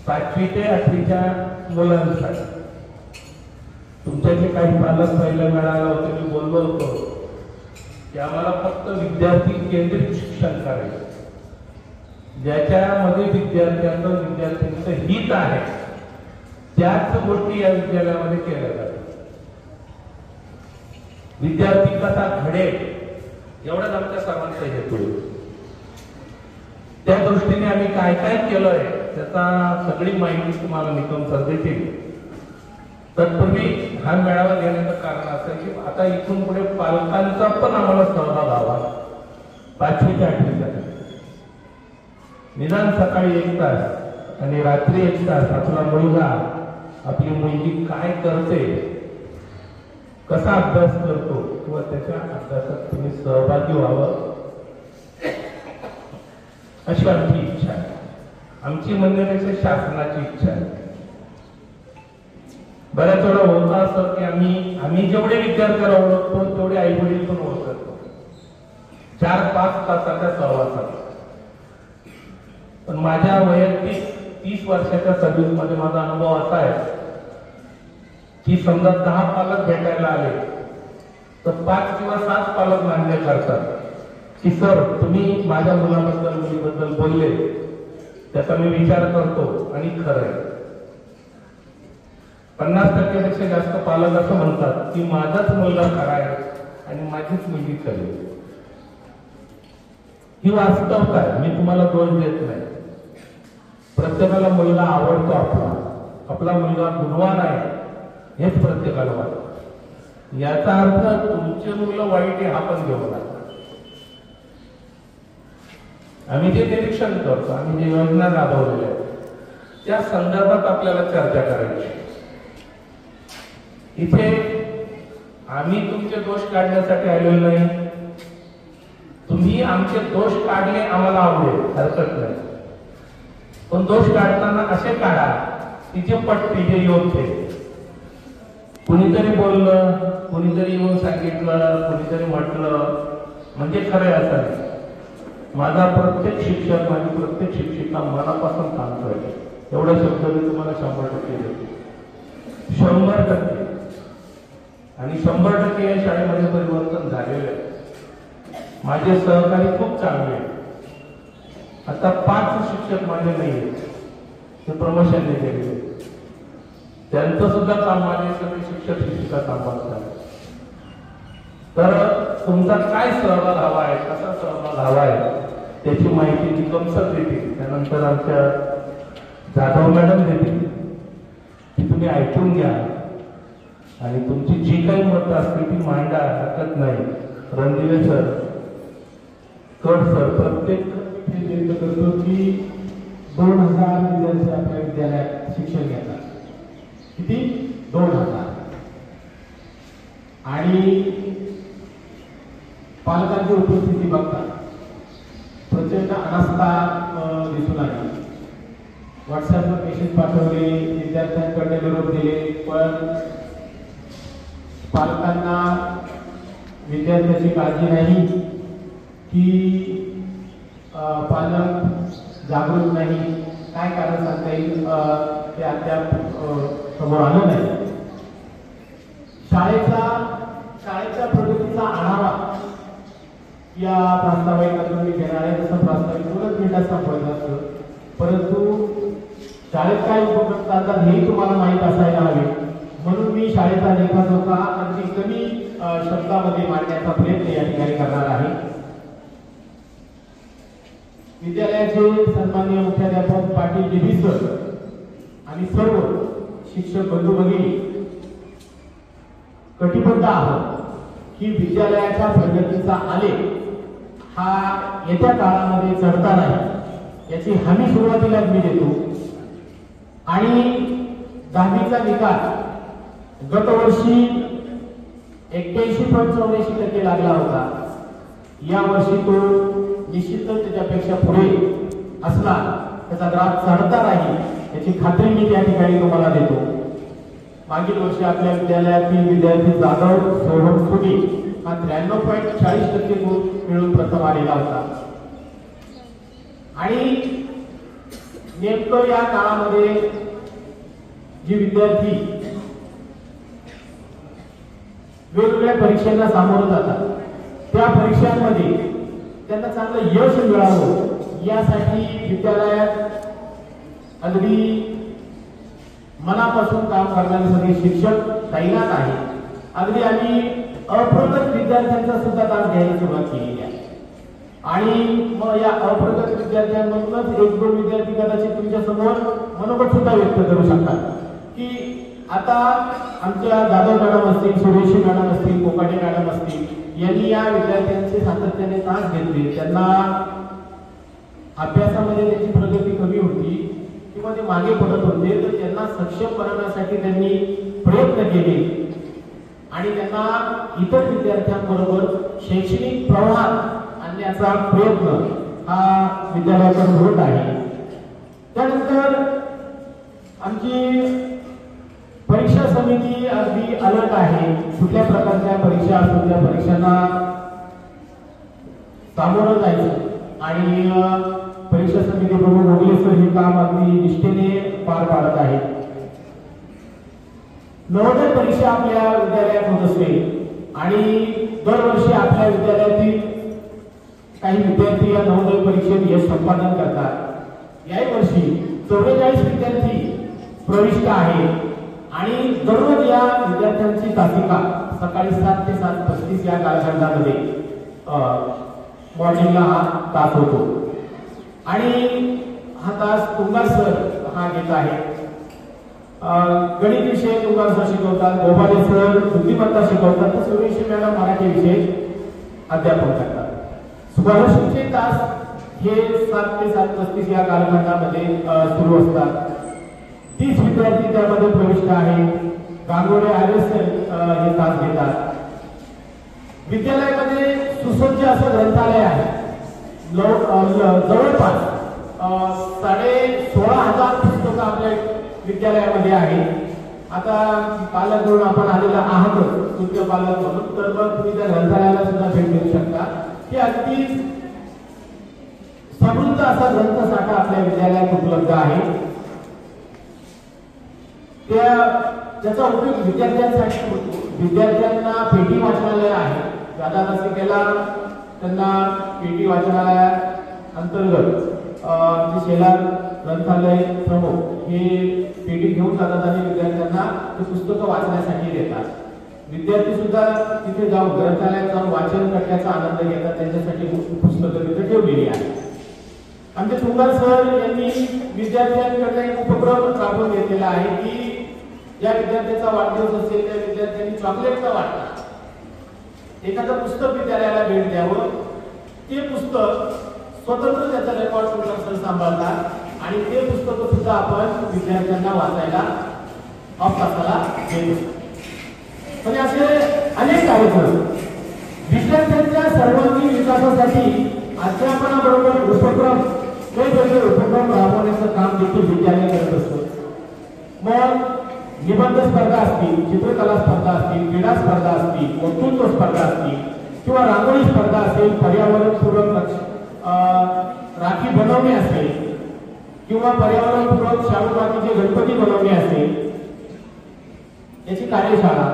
5वी ते 8वीच्या मुलांसाठी तुमच्यातले काही पालक पहिल्या मिळाला होते, मी बोललो होतो की आम्हाला फक्त विद्यार्थी केंद्रित शिक्षण करायचं, ज्याच्यामध्ये विद्यार्थ्यांचं हित आहे त्याच गोष्टी या विद्यालयामध्ये केल्या जातात. विद्यार्थी कसा घडेल एवढाच आमच्या सर्वांचा हेतू आहे. त्या दृष्टीने आम्ही काय काय केलंय त्याचा सगळी माहिती तुम्हाला निकम सर देतील. तत्पूर्वी हा मेळावा घेण्याचं कारण असं आहे की आता इथून पुढे पालकांचा पण आम्हाला सहभाग हवा. 5वी ते 8वीचा निदान सकाळी 1 तास आणि रात्री 1 तास आपला मुलगा आपली मुलगी काय करते, कसा अभ्यास करतो किंवा त्याच्या अभ्यासात तुम्ही सहभागी व्हावं अशी आमची इच्छा आहे. आमची म्हणण्यापेक्षा शासनाची इच्छा आहे. बऱ्याच वेळा होता असं की आम्ही जेवढे विद्यार्थ्याला ओळखतो तेवढे आई वडील पण ओळखतो 4-5 तासाच्या सहवासात. पण माझ्या वैयक्तिक 30 वर्षाच्या सर्व्हिसमध्ये माझा अनुभव असा आहे की समजा 10 पालक भेटायला आले तर 5 किंवा 7 पालक मान्य करतात की सर तुम्ही माझ्या मुलाबद्दल मुलीबद्दल बोलले त्याचा मी विचार करतो आणि खरं आहे. 50% जास्त पालक असं म्हणतात की माझाच मुलगा खरा आहे आणि माझीच मुलगी खरी. ही वास्तवता आहे, मी तुम्हाला दोष देत नाही. प्रत्येकाला मुलगा आवडतो, आपला मुलगा गुणवान आहे हेच प्रत्येकाला वाटतं. याचा अर्थ तुमचे मुलं वाईट आहे हा पण घेऊ नका. आम्ही जे निरीक्षण करतो, आम्ही जे योजना राबवलेल्या आहेत त्या संदर्भात आपल्याला चर्चा करायची. इथे आम्ही तुमचे दोष काढण्यासाठी आलेलो नाही. तुम्ही आमचे दोष काढले आम्हाला आवडेल, हरकत नाही. पण दोष काढताना असे काढा की जे पटते, जे योग्य. कुणीतरी बोललं, कुणीतरी येऊन सांगितलं, कुणीतरी म्हटलं म्हणजे खरं असं नाही. माझा प्रत्येक शिक्षक, माझी प्रत्येक शिक्षिका मनापासून काम करते. एवढा शब्द मी तुम्हाला 100% देतो, 100%. आणि 100% या शाळेमध्ये परिवर्तन झालेलं आहे. माझे सहकारी खूप चांगले आहेत. आता 5 शिक्षक माझे नाही आहेत, ते प्रमोशनने गेले. त्यांचं सुद्धा काम माझे सगळे शिक्षक शिक्षिका सांभाळतात. तर तुमचा काय सहभाग हवा आहे, कसा सहभाग हवा आहे त्याची माहिती निकम सर देतील, त्यानंतर आमच्या जाधव मॅडम देतील. ती तुम्ही ऐकून घ्या आणि तुमची जी काही मतं असतील ती मांडा, हरकत नाही. रणदिवे सर, कड सर, प्रत्येक व्यक्त करतो की 2000 विद्यार्थी आपल्या विद्यालयात शिक्षण घेतात. किती? 2000. आणि पालकांची उपस्थिती बघता प्रचंड अनास्था दिसून आली. व्हॉट्सअपवर मेसेज पाठवले, विद्यार्थ्यांकडे निरोप दिले, पण पालकांना विद्यार्थ्याची काळजी नाही की पालक जागरूक नाही. काय कारण सांगता येईल ते अद्याप समोर आलं नाही. शाळेच्या प्रगतीचा आढावा या प्रास्ताविकातून मी घेणार आहे. जसं प्रास्ताविक 2 मिनिटात संपवलं असतं, परंतु शाळेत काय उपक्रम चालतात हेही तुम्हाला माहीत असायला हवे. म्हणून मी शाळेचा लेखाजोखा अगदी कमी शब्दामध्ये मांडण्याचा प्रयत्न या ठिकाणी करणार आहे. विद्यालयाचे सन्माननीय मुख्याध्यापक पाटील DB सर आणि सर्व शिक्षक बंधू भगिनी कटिबद्ध आहोत की विद्यालयाच्या प्रगतीचा आलेख हा येत्या काळामध्ये चढता नाही याची हमी सुरुवातीलाच मी देतो. आणि 10वीचा निकाल गतवर्षी 81.84% लागला होता. या वर्षी तो निश्चितच त्याच्यापेक्षा पुढे असला, त्याचा ग्राफ चढता नाही याची खात्री मी त्या ठिकाणी तुम्हाला देतो. मागील वर्षी आपल्या विद्यालयातील विद्यार्थी जाधव सोहम सुगी हा 93.40% गुण मिळून प्रथम आलेला होता. आणि नेमकं या काळामध्ये जी विद्यार्थी वेगवेगळ्या परीक्षांना सामोरं जातात, त्या परीक्षांमध्ये त्यांना चांगलं यश मिळावं यासाठी विद्यालयात अगदी मनापासून काम करणारे सगळे शिक्षक तैनात आहेत. अगदी आम्ही अप्रगत विद्यार्थ्यांचा सुद्धा तास घ्यायला सुरुवात केलेली आहे. आणि मग या अप्रगत विद्यार्थ्यांमधूनच 1-2 विद्यार्थी कदाचित तुमच्या समोर मनोगत सुद्धा व्यक्त करू शकतात की आता आमच्या जाधव मॅडम असतील, सुरेशी मॅडम असतील, कोकाटे मॅडम असतील, यांनी या विद्यार्थ्यांचे सातत्याने तास घेतले. त्यांना अभ्यासामध्ये त्याची प्रगती कमी होती किंवा ते मागे पडत होते, तर त्यांना सक्षम बनवण्यासाठी त्यांनी प्रयत्न केले आणि त्यांना इतर विद्यार्थ्यांबरोबर शैक्षणिक प्रवाहात आणण्याचा प्रयत्न हा विद्यालयाकडून होत आहे. त्यानंतर आमची परीक्षा समिती अगदी अलर्ट आहे. कुठल्या प्रकारच्या परीक्षा असतील त्या परीक्षांना सामोरं जायचं आणि परीक्षा समिती प्रमुख मोगले सर हे काम अगदी निष्ठेने पार पाडत आहेत. नवोदय परीक्षा आपल्या विद्यालयात होत असते आणि दरवर्षी आपल्या विद्यालयातील काही विद्यार्थी या नवोदय परीक्षेत यश संपादन करतात. याही वर्षी 44 विद्यार्थी प्रविष्ट आहेत आणि दररोज या विद्यार्थ्यांची तासिका सकाळी 7 ते 7:35 या कालखंडामध्ये मॉर्निंगला हा तास होतो. आणि हा तास तुंगार सर हा घेत आहे. गणित विषय तुंगार सर शिकवतात, गोपाले सर बुद्धिमत्ता शिकवतात, तर सूर्यवंशी मॅडम मराठी विषय अध्यापन करतात. स्कॉलरशिपचे तास हे 7 ते 7:35 या कालखंडामध्ये सुरू असतात. 30 विद्यार्थी त्यामध्ये प्रविष्ट आहे. गांगोडे आर्यसन हे तास घेतात. विद्यालयामध्ये सुसज्ज असं ग्रंथालय आहे. जवळपास 16,500 पुस्तकं आपल्या विद्यालयामध्ये आहे. आता पालक म्हणून आपण आलेला आहातच, तृतीय पालक म्हणून, तर मग तुम्ही त्या ग्रंथालयाला सुद्धा भेट देऊ शकता. की अगदी समृद्ध असा ग्रंथसाठा आपल्या विद्यालयात उपलब्ध आहे. त्याचा उपयोग विद्यार्थ्यांसाठी होतो. विद्यार्थ्यांना पेटी वाचनालय आहे. दादासिकेला त्यांना पेटी वाचनालया अंतर्गत शेलार ग्रंथालय प्रमुख हे पेटी घेऊन जातात आणि विद्यार्थ्यांना ते पुस्तकं वाचण्यासाठी देतात. विद्यार्थी सुद्धा तिथे जाऊन ग्रंथालयात जाऊन वाचन करण्याचा आनंद घेतात. त्यांच्यासाठी पुस्तकं तिथे ठेवलेली आहेत. आमचे तुंगार सर यांनी विद्यार्थ्यांकडे एक उपक्रम राबवून घेतलेला आहे की ज्या विद्यार्थ्याचा वाढदिवस असेल त्या विद्यार्थ्यांनी चॉकलेटचा वाटला, एखादं पुस्तक विद्यालयाला भेट द्यावं. ते पुस्तक स्वतंत्र त्याचा रेकॉर्ड तुंगार सर सांभाळतात आणि ते पुस्तक सुद्धा आपण विद्यार्थ्यांना वाचायला अवकाशाला देतो. म्हणजे असे अनेक कार्यक्रम विद्यार्थ्यांच्या सर्वांगीण विकासासाठी अध्यापनाबरोबर उपक्रम वेगवेगळे उपक्रम राबवण्याचं काम देखील विद्यालय करत असतो. मग निबंध स्पर्धा असतील, चित्रकला स्पर्धा असतील, क्रीडा स्पर्धा असतील, वक्तृत्व स्पर्धा असतील किंवा रांगोळी स्पर्धा असेल, पर्यावरणपूरक राखी बनवणे असेल किंवा पर्यावरणपूरक शाडू मातीचे गणपती बनवणे असेल, याची कार्यशाळा.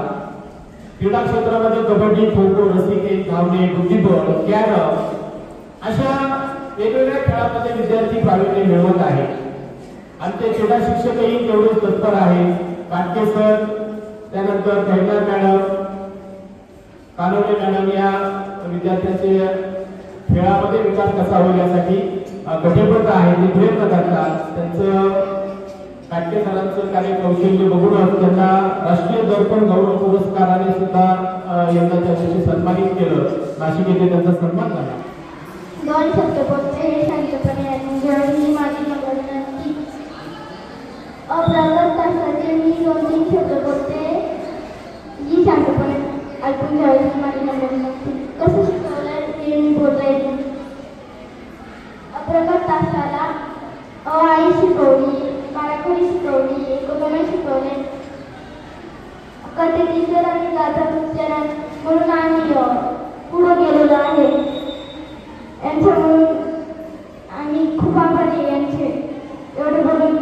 क्रीडा क्षेत्रामध्ये कबड्डी, खो खो, रस्सीखेच, धावणे, बुद्धिबळ, कॅरम अशा वेगवेगळ्या खेळामध्ये विद्यार्थी प्रावीण्य मिळवत आहेत. आणि ते क्रीडा शिक्षकही तेवढेच तत्पर आहे. काटके सर, त्यानंतर खैरनार मॅडम, कानोडे मॅडम या विद्यार्थ्यांचे खेळामध्ये विकास कसा होईल यासाठी कटिबद्ध आहे. ते प्रयत्न करतात. त्यांचं काटके सरांचं कार्यकौशल्य बघूनच त्यांना राष्ट्रीय दर्पण गौरव पुरस्काराने सुद्धा यंदाच्या वर्षी सन्मानित केलं. नाशिक येथे त्यांचा सन्मान झाला. 2 शब्द बोलते हे शांतपणे ऐकून ही माझी विनंती. अप्रगत तासाचे मी 2-3 शब्द बोलते जी शांतपणे ऐकून घ्यावी ही माझी विनंती. कसं शिकवलंय ते मी बोलायचं. अप्रगत तासाला आई शिकवली, मराठी शिकवली, इकॉनॉमिक्स शिकवले, कथेचे आणि गाथा उच्चारण म्हणून आम्ही पुढे गेलेलो आहे. यांच्यामुळे आणि खूप आभारी यांचे. एवढे बोलून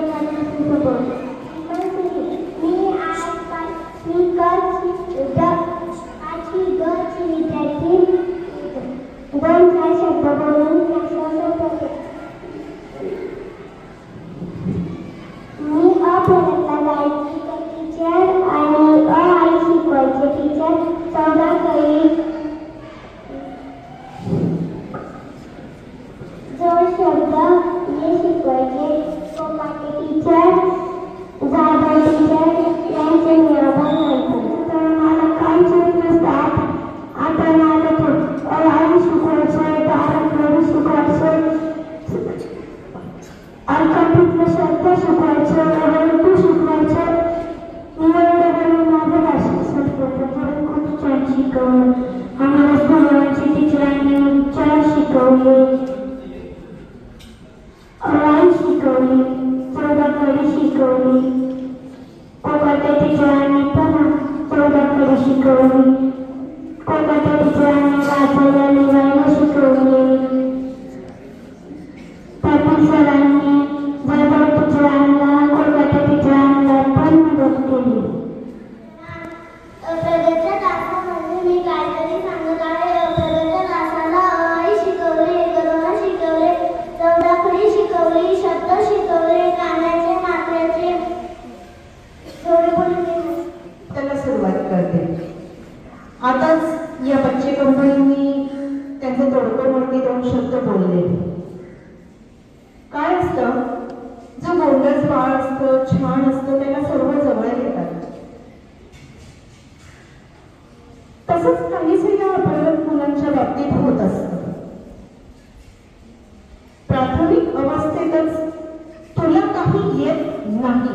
नाही.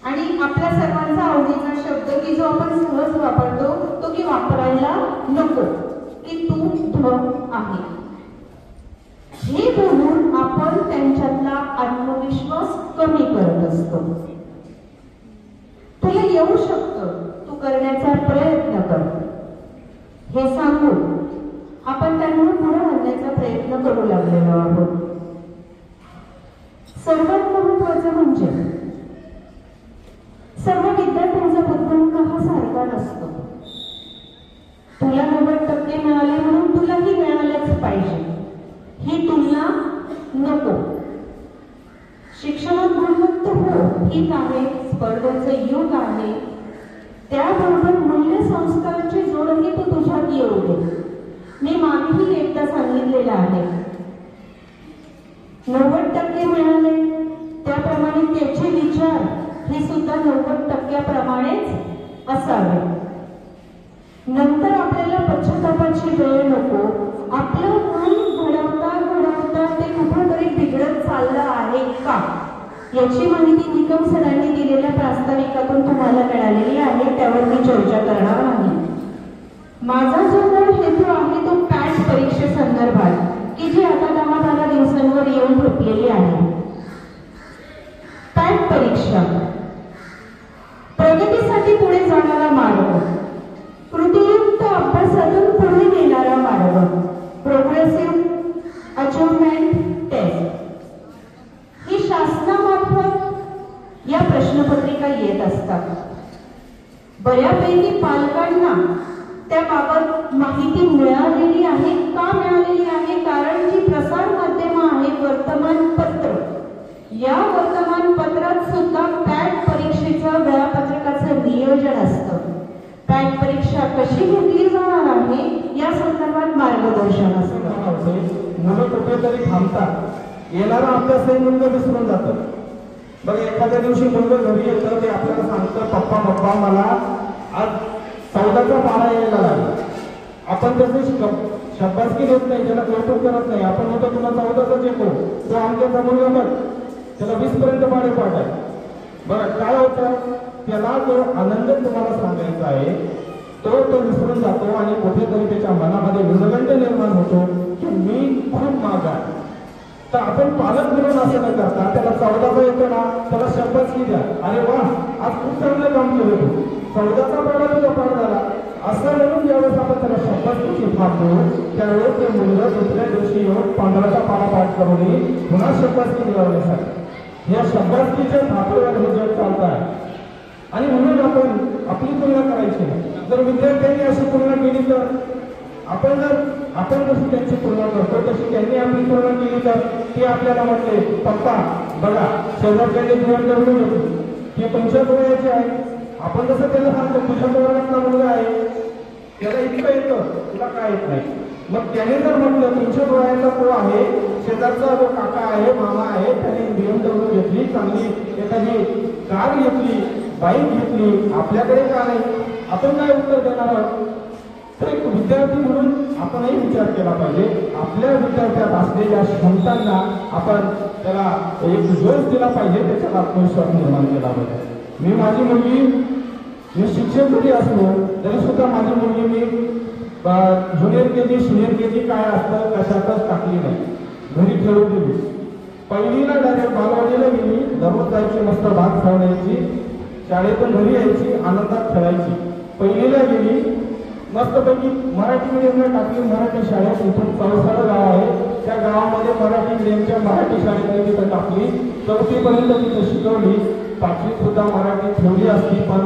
आणि आपल्या सर्वांचा आवडीचा शब्द की जो आपण सहज वापरतो तो की वापरायला नको, की तू ढ आहे. हे बोलून आपण त्यांच्यातला आत्मविश्वास कमी करत असतो. तुला येऊ शकतं, तू करण्याचा प्रयत्न कर, हे सांगून आपण त्यांना पुढे आणण्याचा प्रयत्न करू लागलेलो आहोत. सर्वात महत्वाचं म्हणजे सर्व विद्यार्थ्यांचा बुद्धिमत्ता हा सारखा नसतो. तुला 90% मिळाले म्हणून तुलाही मिळालंच पाहिजे ही तुलना नको. शिक्षणात गुणवत्ता हो ठीक आहे, स्पर्धेचं युग आहे, त्याबरोबर मूल्य संस्काराची जोडही तू तुझ्यात येऊ दे. मी मागेही एकदा सांगितलेलं आहे, 90% मिळाले त्याप्रमाणे त्याचे विचार हे सुद्धा 90%प्रमाणेच असावे. नंतर आपल्याला पश्चातापाची वेळ नको. आपलं मन घडवता ते कुठेतरी बिघडत चाललं आहे का याची माहिती निकम सरांनी दिलेल्या प्रास्ताविकातून तुम्हाला मिळालेली आहे. त्यावर मी चर्चा करणार नाही. माझा जो मूळ हेतू आहे तो पॅट परीक्षेसंदर्भात की जी आता 10-12 दिवसांवर येऊन ठेपलेली आहे. पॅट परीक्षा प्रगतीसाठी पुढे जाणारा मार्ग, कृतीयुक्त अभ्यासातून पुढे नेणारा मार्ग, प्रोग्रेसिव्ह अचिव्हमेंट टेस्ट ही शासनामार्फत या प्रश्नपत्रिका येत असतात. बऱ्यापैकी पालकांना त्याबाबत माहिती मिळालेली आहे. का मिळालेली आहे? कारण जी प्रसार माध्यम आहे वर्तमानपत्र, या वर्तमानपत्रात सुद्धा पॅट परीक्षेचं वेळापत्रकाचं नियोजन असतं. पॅट परीक्षा कशी घेतली जाणार आहे या संदर्भात मार्गदर्शन असतं. मुलं कुठेतरी थांबतात, येणारा अभ्यासही मुलगा विसरून जातं. बघा एखाद्या दिवशी मुलगा घरी येतं, ते आपल्याला सांगतं पप्पा मला आज 14चा पाढा यायला लागला. आपण त्याचे शब्दासकी देत नाही, त्याला कौतुक करत नाही. आपण म्हणतो तुला 14चा येतो, तो आमच्याचा मुलगा बघ त्याला 20 पर्यंत पाढे पाठ आहे. बरं काय होतं, त्याला जो आनंद तुम्हाला सांगायचा आहे तो विसरून जातो आणि कुठेतरी त्याच्या मनामध्ये विरगंड निर्माण होतो की मी खूप माग आहे. तर आपण पालक म्हणून असं न करता त्याला 14चा येतो ना, त्याला शब्दासकी द्या. अरे वा आज खूप चांगलं काम केलं तू, 14चा पाढा तुझा पाठ झाला असं म्हणून ज्यावेळेस आपण त्याला शब्दासकीची थांबतो त्यावेळेस ते मुलं दुसऱ्या दिवशी येऊन 15चा पाढा पाठ करून पुन्हा शब्दासकी मिळवण्यासाठी या शब्दासकीच्या धातूवर हे जग चालत आहे. आणि म्हणून आपण आपली तुलना करायची नाही. जर विद्यार्थ्यांनी अशी तुलना केली तर आपण जशी त्यांची तुलना करतो तशी त्यांनी आपली तुलना केली तर ते आपल्याला म्हटले पप्पा बघा शेजारच्याने जीवन करून होतो हे तुमच्या वयाचे आहे. आपण जसं त्याला सांगतो तुझ्या वर्गातला मुलगा आहे त्याला इतकं येतं तुला काय येत नाही. मग त्याने जर म्हटलं तुमच्या वयाचा तो आहे, शेजारचा जो काका आहे मामा आहे त्याने BMW घेतली, चांगली एखादी कार घेतली, बाईक घेतली, आपल्याकडे का नाही, आपण काय उत्तर देणार आहोत. तर एक विद्यार्थी म्हणून आपणही विचार केला पाहिजे. आपल्या विद्यार्थ्यात असलेल्या क्षमतांना आपण त्याला एक जोश दिला पाहिजे, त्याच्यात आत्मविश्वास निर्माण केला पाहिजे. मी शिक्षक जरी असलो तरी सुद्धा माझी मुलगी मी ज्युनियर केजी सिनियर केजी काय असतं कशातच टाकली नाही, घरी खेळून दिली. पहिलीला डायरेक्ट बालवाडीला गेली, दररोज जायची, मस्त भात खाऊन यायची, शाळेतून घरी यायची, आनंदात खेळायची. पहिलीला गेली, मस्तपैकी मराठी मीडियमला टाकली मराठी शाळेत. इथून चौसाळा गाव आहे, त्या गावामध्ये मराठी मीडियमच्या मराठी शाळेत तिथं टाकली. 4थीपर्यंत तिथं शिकवली. 5वी सुद्धा मराठी ठेवली असती पण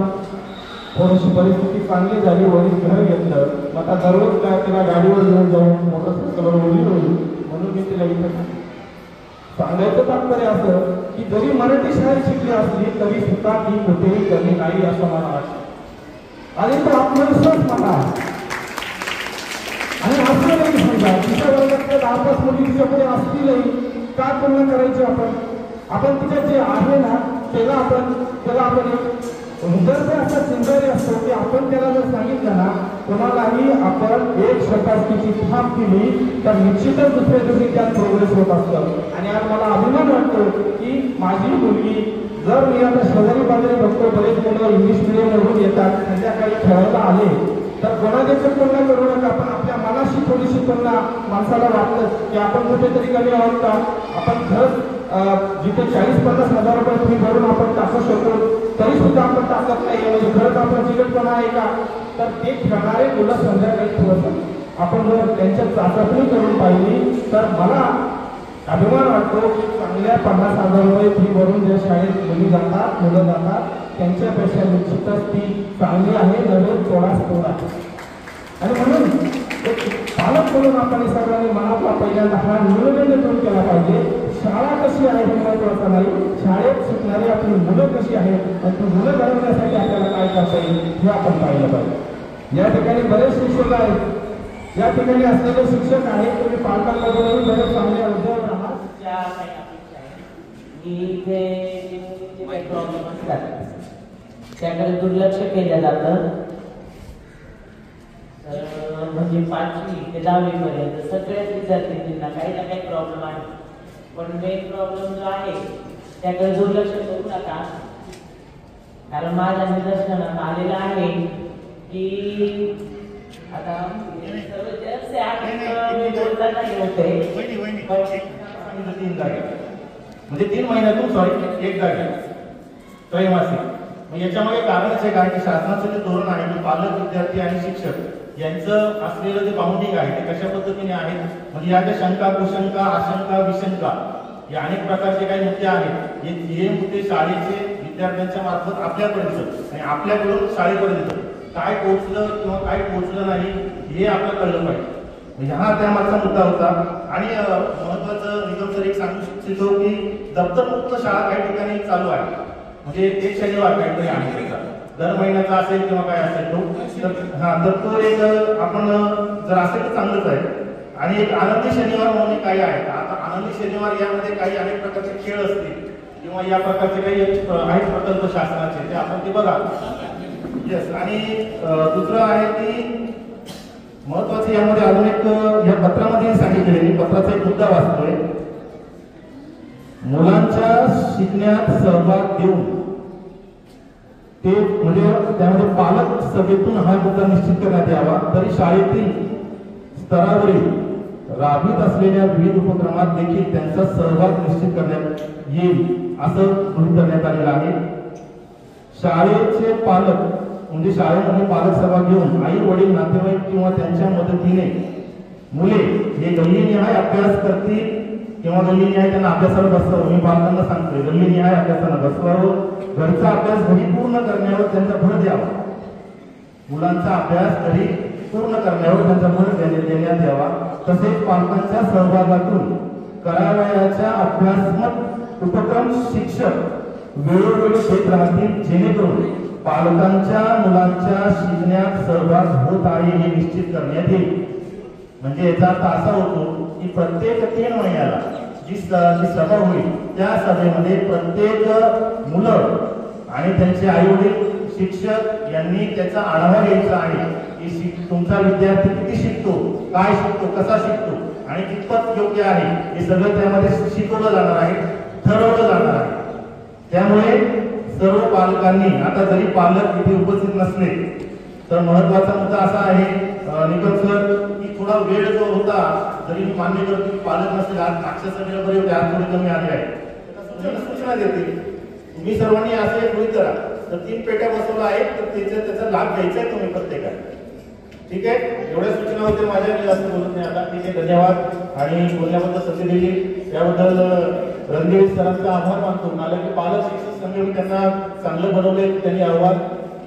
थोडीशी परिस्थिती चांगली झाली, वरील घर घेतलं. मग आता दररोज काय तिला गाडीवर घेऊन जाऊन मोटरसायकलवर ओढली होईल म्हणून मी तिला इथं सांगायचं तात्पर्य असं की जरी मराठी शाळेत शिकली असली तरी सुद्धा ती कुठेही कमी नाही असं मला वाटतं. आणि तो आत्मविश्वास मला आणि असं नाही समजा तिच्या वर्गातल्या 10-5 मुली तिच्याकडे असतीलही का तुलना करायची. आपण तिच्या जे आहे ना त्याला आपण विद्यार्थी असा चिंतारी असतो की आपण त्याला जर सांगितलं ना कोणालाही आपण एक शब्दासकीची थाप दिली तर निश्चितच दुसऱ्या दिवशी त्यात प्रोग्रेस होत असतं. आणि आज मला अभिमान वाटतो की माझी मुलगी जर मी आता शेजारी बाजारी बघतो बरेच मुलं इंग्लिश मिडियममधून येतात, संध्याकाळी खेळायला आले तर कोणादेखील तुलना करू नका, पण आपल्या मनाशी थोडीशी तुलना माणसाला वाटतं की आपण कुठेतरी कमी आहोत का. आपण खरंच जिथे 40-50 हजार रुपये फी भरून आपण टाकू शकतो तरी सुद्धा आपण टाकत नाही, म्हणजे खरंच आपण चिकटपणा आहे का. तर ते खेळणारे मुलं संध्याकाळी थोडंसं आपण जर त्यांच्या चाचपणी करून पाहिली तर मला अभिमान वाटतो की चांगल्या 50,000 रुपये फी भरून ज्या शाळेत मुली जातात मुलं जातात त्यांच्यापेक्षा निश्चितच ती चांगली आहे, नव्हे थोडाच थोडा. आणि म्हणून एक पालक म्हणून आपण सगळ्यांनी मनातला पहिल्यांदा हा निर्णय घेऊन केला पाहिजे. शाळा कशी आहे हे महत्वाचं नाही, शाळेत शिकणारी आपली मुलं कशी आहेत आणि ती मुलं घडवण्यासाठी आपल्याला काय करता येईल हे आपण पाहिलं पाहिजे. या ठिकाणी बरेच शिक्षक आहेत, या ठिकाणी असलेले शिक्षक आहेत, तुम्ही पालकांकडूनही बरेच चांगले उद्योग आहात. त्याकडे दुर्लक्ष केलं जातं. म्हणजे 5वी ते 10वी पर्यंत सगळ्याच विद्यार्थ्यांना काही ना काही प्रॉब्लेम आहे, पण मेन प्रॉब्लेम जो आहे त्याकडे दुर्लक्ष करू नका. कारण माझ्या निदर्शनात आलेलं आहे की आता मी बोलता नाही होते म्हणजे 3 महिन्यातून सॉरी 1 जागी त्रैमासिक. याच्यामध्ये कारणच आहे काय की शासनाचं जे धोरण आहे की पालक विद्यार्थी आणि शिक्षक यांचं असलेलं जे बाउंडिंग आहे ते कशा पद्धतीने आहे, म्हणजे या ज्या शंका कुशंका आशंका विशंका या अनेक प्रकारचे काही मुद्दे आहेत हे मुद्दे शाळेचे विद्यार्थ्यांच्या मार्फत आपल्यापर्यंत आणि आपल्याकडून शाळेपर्यंत काय पोहोचलं किंवा काय पोहोचलं नाही हे आपल्याला कळलं पाहिजे. म्हणजे हा त्यामागचा मुद्दा होता. आणि महत्वाचं निगम सर एक सांगू इच्छितो की दप्तरमुक्त शाळा काही ठिकाणी चालू आहे, म्हणजे एक शनिवार काहीतरी आहे त्याचा दर महिन्याचा असेल किंवा काय असेल तो तर तो एक आपण जर असेल तर चांगलंच आहे. आणि एक आनंदी शनिवार म्हणून काही आहे. आता आनंदी शनिवार यामध्ये काही अनेक प्रकारचे खेळ असतील किंवा या प्रकारचे काही आहेत प्रकल्प शासनाचे ते आपण ते बघा. येस. आणि दुसरं आहे की महत्वाचं यामध्ये अजून एक या पत्रामध्ये सांगितलेले मी पत्राचा एक मुद्दा वाचतोय. मुलांच्या शिकण्यात सहभाग देऊन ते म्हणजे त्यामध्ये पालक सभेतून हा मुद्दा निश्चित करण्यात यावा. तरी शाळेतील स्तरावरील राबवित असलेल्या विविध उपक्रमात देखील त्यांचा सहभाग निश्चित करण्यात येईल असं गृहीत धरण्यात आलेलं आहे. शाळेचे पालक म्हणजे शाळेमध्ये पालक सभा घेऊन आई वडील नातेवाईक किंवा त्यांच्या मदतीने मुले हे गल्लीनिहाय अभ्यास करतील किंवा गल्लीनिहाय त्यांना अभ्यासाला बसवावं. मी पालकांना सांगतोय गल्लीनिहाय अभ्यासाला बसवावं. घरचा अभ्यास घरी पूर्ण करण्यावर त्यांचा भर द्यावा. मुलांचा अभ्यास घरी पूर्ण करण्यावर त्यांचा भर देण्यात यावा. तसेच पालकांच्या सहभागातून करावयाच्या अभ्यासात्मक उपक्रम शिक्षक वेळोवेळी घेत राहतील जेणेकरून पालकांच्या मुलांच्या शिकण्यात सहभाग होत आहे हे निश्चित करण्यात येईल. म्हणजे याचा अर्थ असा होतो की प्रत्येक 3 महिन्याला जी सभा होईल त्या सभेमध्ये प्रत्येक मुलं आणि त्यांचे आई वडील शिक्षक यांनी त्याचा आढावा घ्यायचा आहे की तुमचा विद्यार्थी किती शिकतो, काय शिकतो, कसा शिकतो आणि कितपत योग्य आहे हे सगळं त्यामध्ये शिकवलं जाणार आहे, ठरवलं जाणार आहे. त्यामुळे सर्व पालकांनी आता जरी पालक इथे उपस्थित नसले तर महत्वाचा मुद्दा असा आहे निकम सर की थोडा वेळ जो होता जरी मी मान्य करतो की पालक नसले आज मागच्या सभेला बरे होते आज थोडे कमी आले आहे सूचना देते. तुम्ही सर्वांनी असे गृहीत करा तर 3 पेट्या बसवल्या आहेत तर त्याचा लाभ घ्यायचा आहे तुम्ही प्रत्येकाने. ठीक आहे. एवढ्या सूचना होते माझ्या मी जास्त बोलत नाही आता. ठीक आहे. धन्यवाद. आणि बोलण्याबद्दल संधी दिली त्याबद्दल रणदेव सरांचा आभार मानतो. मला की पालक शिक्षक संघ त्यांना चांगलं बनवले त्यांनी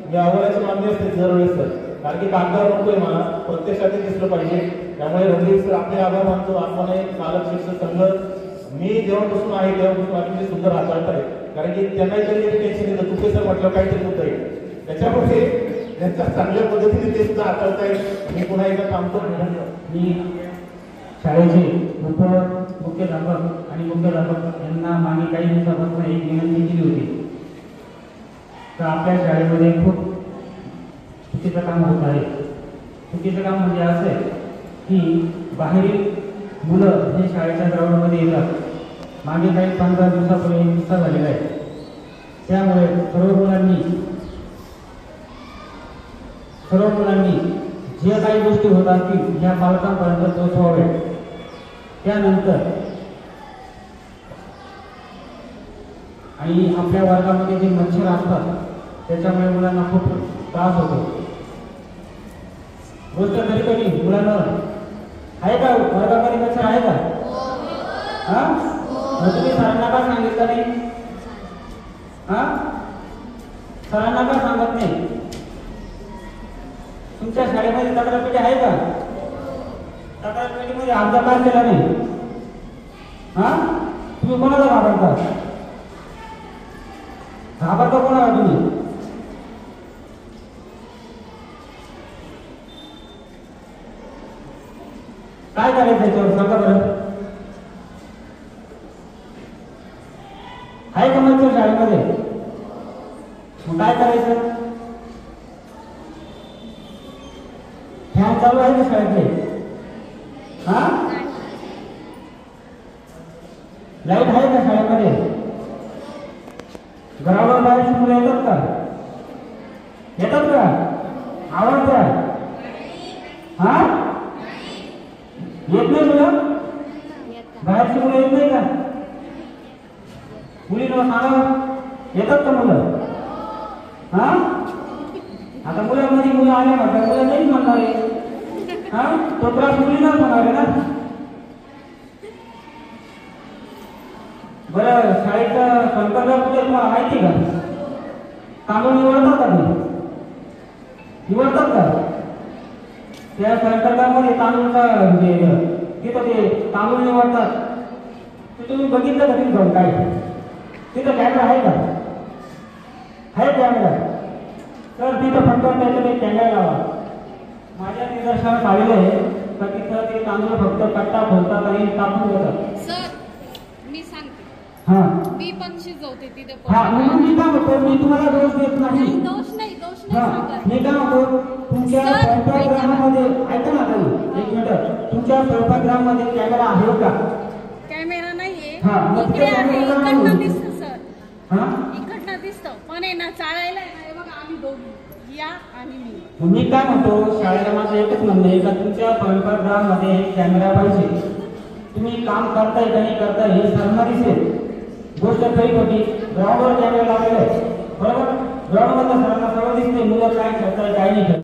मी अहवालाची मागणी असते दरवेळेस सर कारण की कागदावर नकोय मला प्रत्यक्षात दिसलं पाहिजे. त्यामुळे रणदेव सर आपले आभार मानतो. आपण एक पालक शिक्षक संघ मी जेव्हापासून आहे तेव्हापासून अतिशय सुंदर हाताळत आहे कारण की त्यांनाही तरी टेन्शन येतं तुझे सर म्हटलं काहीतरी होत आहे त्याच्यामुळे त्यांच्या चांगल्या पद्धतीने ते सुद्धा हाताळत आहे. मी पुन्हा एकदा थांबतो. मी शाळेचे मुख्याध्यापक आणि मुख्याध्यापक यांना मागे काही दिवसापासून एक विनंती केली होती तर आपल्या शाळेमध्ये खूप चुकीचं काम होत आहे. चुकीचं काम म्हणजे असं आहे की बाहेरील मुलं हे शाळेच्या ग्राउंडमध्ये येतात. मागे काही 15 दिवसापूर्वी किस्सा झालेला आहे. त्यामुळे सर्व मुलांनी जे काही गोष्टी होत असतील या पालकांपर्यंत पोहोचवावे. त्यानंतर आणि आपल्या वर्गामध्ये जे मच्छर असतात त्याच्यामुळे मुलांना खूप त्रास होतो. गोष्ट कधी कधी मुलांना आहे का वर्गामध्ये मच्छर आहे का? हा तुम्ही सरांना का सांगितलं नाही? हा सरांना का सांगत नाही? तुमच्या शाळेमध्ये तक्रार पेटी आहे का? तक्रार पेटीमध्ये अर्ज का केला नाही? हा तुम्ही कोणाला घाबरता? घाबरता कोणाला तुम्ही? काय करायचं याच्यावर सांगा बरं. आहे का मच्छर शाळेमध्ये? मग काय करायचं? फॅन चालू आहे का शाळेतले? हा लाईट आहे का शाळेमध्ये? ग्राउंडवर बाहेरची मुलं येतात का? येतात का? आवडतात? हा येत नाही मुलं? बाहेरची मुलं येत नाही का? मुलींना सांगा येतात का मुलं? हा आता मुलांमध्ये मुलं आले म्हटलं मुलं नाहीच म्हणणार आहे. हा तो त्रास मुलींनाच होणार आहे ना. बरं शाळेचं स्वयंपाकघर कुठे तुम्हाला माहिती का? तांदूळ निवडतात का तुम्ही? निवडतात का? त्या स्वयंपाकघरामध्ये तांदूळचा म्हणजे तिथं ते तांदूळ निवडतात ते तुम्ही बघितलं का तिथं जाऊन काय? तिथं कॅमेरा आहे का? आहे कॅमेरा? तर तिथं फक्त त्याच्यात कॅमेरा लावा. माझ्या निदर्शनास आलेलं आहे तर तिथं ते तांदूळ फक्त कट्टा खोलतात आणि टाकून देतात. सर मी सांगते. हा मी पण शिजवते तिथे. हा म्हणून मी काय म्हणतो मी तुम्हाला दोष देत नाही. दोष नाही हा सांगत. मी काय म्हणतो तुमच्या स्वयंपाकगृहामध्ये ऐका ना ताई एक मिनिट तुमच्या स्वयंपाकगृहामध्ये कॅमेरा आहे का? कॅमेरा नाहीये. हा, मग इकडे ते आहे. कॅमेरा इकडनं नाही. दिसतं सर. हा इकडनं दिसतं पण आहे ना चाळायला आहे ना हे बघा आम्ही दोघी या आणि मी. मी काय म्हणतो शाळेला माझं एकच म्हणणं आहे का तुमच्या स्वयंपाकगृहामध्ये एक कॅमेरा पाहिजे. तुम्ही काम करताय का नाही करताय हे सरांना दिसेल. गोष्ट खरी होती ग्राउंडवर कॅमेरा लावलेला आहे बरोबर. ग्राउंडमधल्या सरांना सगळं दिसते मुलं काय करताय काय नाही करत.